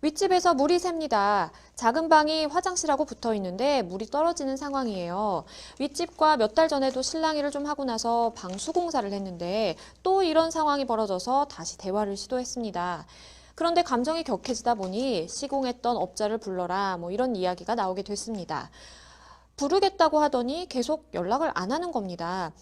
윗집에서 물이 샙니다. 작은 방이 화장실하고 붙어 있는데 물이 떨어지는 상황이에요. 윗집과 몇 달 전에도 실랑이를 좀 하고 나서 방수 공사를 했는데 또 이런 상황이 벌어져서 다시 대화를 시도했습니다. 그런데 감정이 격해지다 보니 시공했던 업자를 불러라 뭐 이런 이야기가 나오게 됐습니다. 부르겠다고 하더니 계속 연락을 안 하는 겁니다.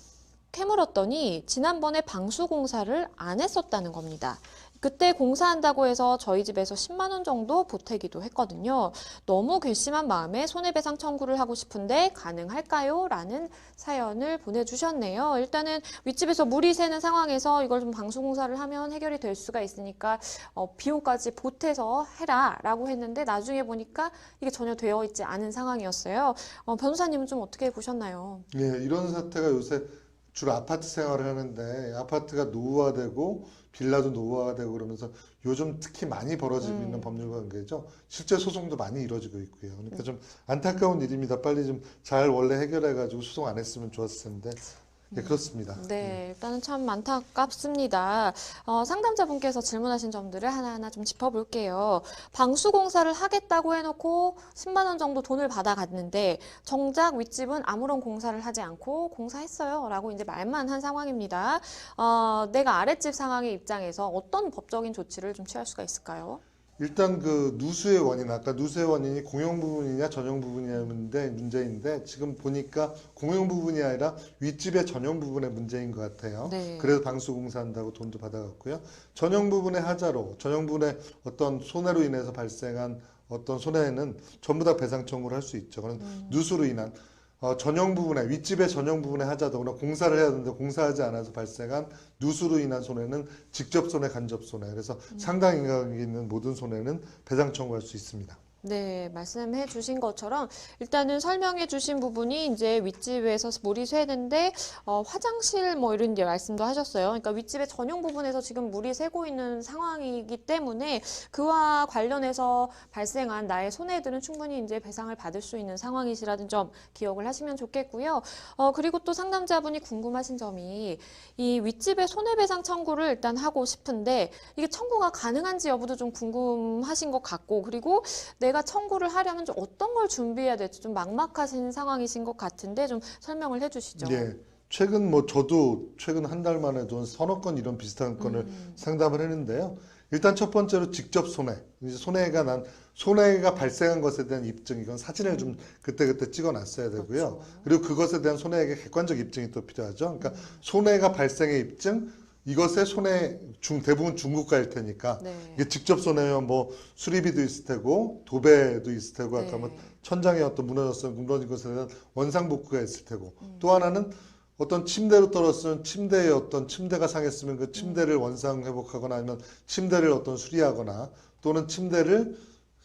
캐물었더니 지난번에 방수 공사를 안 했었다는 겁니다. 그때 공사한다고 해서 저희 집에서 10만 원 정도 보태기도 했거든요. 너무 괘씸한 마음에 손해배상 청구를 하고 싶은데 가능할까요? 라는 사연을 보내주셨네요. 일단은 윗집에서 물이 새는 상황에서 이걸 좀 방수 공사를 하면 해결이 될 수가 있으니까 비용까지 보태서 해라 라고 했는데 나중에 보니까 이게 전혀 되어 있지 않은 상황이었어요. 변호사님은 좀 어떻게 보셨나요? 예, 이런 사태가 요새 주로 아파트 생활을 하는데 아파트가 노후화되고 빌라도 노후화되고 그러면서 요즘 특히 많이 벌어지고 있는 법률 관계죠. 실제 소송도 많이 이루어지고 있고요. 그러니까 좀 안타까운 일입니다. 빨리 좀 잘 원래 해결해가지고 소송 안 했으면 좋았을 텐데. 예, 그렇습니다. 네, 일단은 참 안타깝습니다. 상담자분께서 질문하신 점들을 하나하나 좀 짚어볼게요. 방수 공사를 하겠다고 해놓고 10만 원 정도 돈을 받아갔는데 정작 윗집은 아무런 공사를 하지 않고 공사했어요 라고 이제 말만 한 상황입니다. 내가 아랫집 상황의 입장에서 어떤 법적인 조치를 좀 취할 수가 있을까요? 일단 그 누수의 원인, 아까 누수의 원인이 공용 부분이냐 전용 부분이냐인데 문제인데 지금 보니까 공용 부분이 아니라 윗집의 전용 부분의 문제인 것 같아요. 네. 그래서 방수 공사한다고 돈도 받아갔고요. 전용 부분의 하자로, 전용 부분의 어떤 손해로 인해서 발생한 어떤 손해는 전부 다 배상 청구를 할 수 있죠. 그런 누수로 인한 전용 부분에 윗집의 전용 부분에 하자더구나 공사를 해야 되는데 공사하지 않아서 발생한 누수로 인한 손해는 직접 손해, 간접 손해. 그래서 상당 인가가 있는 모든 손해는 배상 청구할 수 있습니다. 네, 말씀해 주신 것처럼 일단은 설명해 주신 부분이 이제 윗집에서 물이 새는데 화장실 뭐 이런 데 말씀도 하셨어요. 그러니까 윗집의 전용 부분에서 지금 물이 새고 있는 상황이기 때문에 그와 관련해서 발생한 나의 손해들은 충분히 이제 배상을 받을 수 있는 상황이시라는 점 기억을 하시면 좋겠고요. 그리고 또 상담자분이 궁금하신 점이 이 윗집의 손해배상 청구를 일단 하고 싶은데 이게 청구가 가능한지 여부도 좀 궁금하신 것 같고 그리고 내가 청구를 하려면 좀 어떤 걸 준비해야 될지 좀 막막하신 상황이신 것 같은데 좀 설명을 해주시죠. 예. 최근 뭐 저도 최근 한 달 만에 좀 서너 건 이런 비슷한 건을 상담을 했는데요. 일단 첫 번째로 직접 손해. 이제 손해가 발생한 것에 대한 입증, 이건 사진을 좀 그때그때 찍어 놨어야 되고요. 그렇죠. 그리고 그것에 대한 손해액의 객관적 입증이 또 필요하죠. 그러니까 손해가 발생의 입증, 이것의 대부분 중고가일 테니까 네. 이게 직접 손해면 뭐 수리비도 있을 테고 도배도 있을 테고 아까 뭐 네. 천장이 무너진 것에 대한 원상 복구가 있을 테고 또 하나는 어떤 침대로 떨어졌으면 침대에 어떤 침대가 상했으면 그 침대를 원상 회복하거나 아니면 침대를 어떤 수리하거나 또는 침대를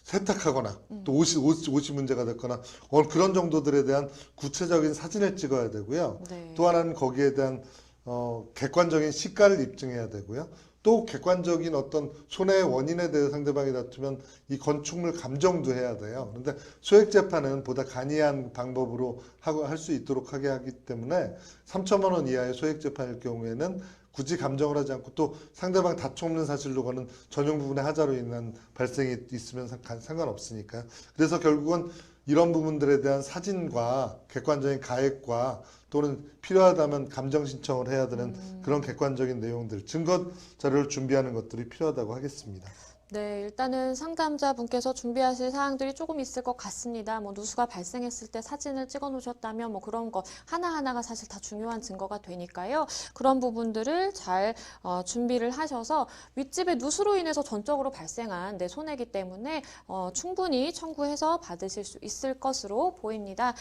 세탁하거나 또 옷이 문제가 됐거나 그런 정도들에 대한 구체적인 사진을 찍어야 되고요. 네. 또 하나는 거기에 대한 객관적인 시가를 입증해야 되고요. 또 객관적인 어떤 손해의 원인에 대해 상대방이 다투면 이 건축물 감정도 해야 돼요. 그런데 소액 재판은 보다 간이한 방법으로 할 수 있도록 하게 하기 때문에 3천만 원 이하의 소액 재판일 경우에는 굳이 감정을 하지 않고 또 상대방 다툼 없는 사실로 거는 전용 부분의 하자로 인한 발생이 있으면 상관없으니까요. 그래서 결국은 이런 부분들에 대한 사진과 객관적인 가액과 또는 필요하다면 감정 신청을 해야 되는 그런 객관적인 내용들, 증거 자료를 준비하는 것들이 필요하다고 하겠습니다. 네, 일단은 상담자분께서 준비하실 사항들이 조금 있을 것 같습니다. 뭐 누수가 발생했을 때 사진을 찍어 놓으셨다면 뭐 그런 거 하나하나가 사실 다 중요한 증거가 되니까요. 그런 부분들을 잘 준비를 하셔서 윗집의 누수로 인해서 전적으로 발생한 내 손해이기 때문에 충분히 청구해서 받으실 수 있을 것으로 보입니다.